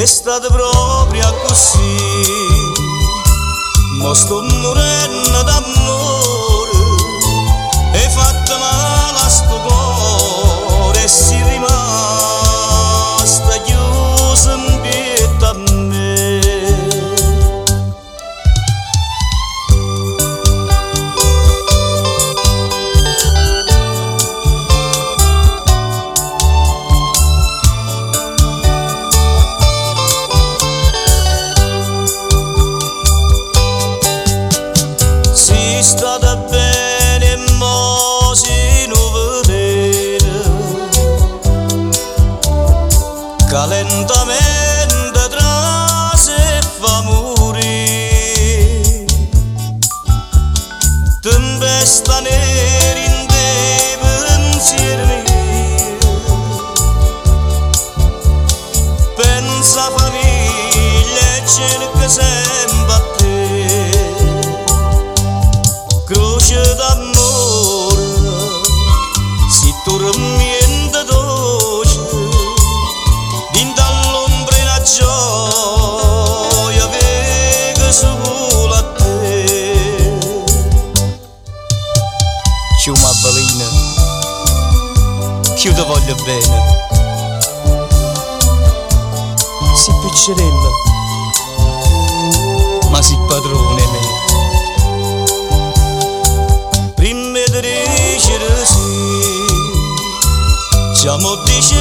è stato proprio così. Mo sto morendo d'amore, e fatto male a sto cuore, e si rimasta chiuso in pietà a me. Si stata bene, mo si non vedete, che lentamente tra se fa morire. Tempesta nera in te pensieri miei, pensa famiglia e cerca sempre a te. Croce d'amore, si tormenta dolce, dinto all'ombra una gioia vega solo a te. Ciuma bellina, che io ti voglio bene, si piccerella, ma si padrone me. Prima di dicere sì, già mo dice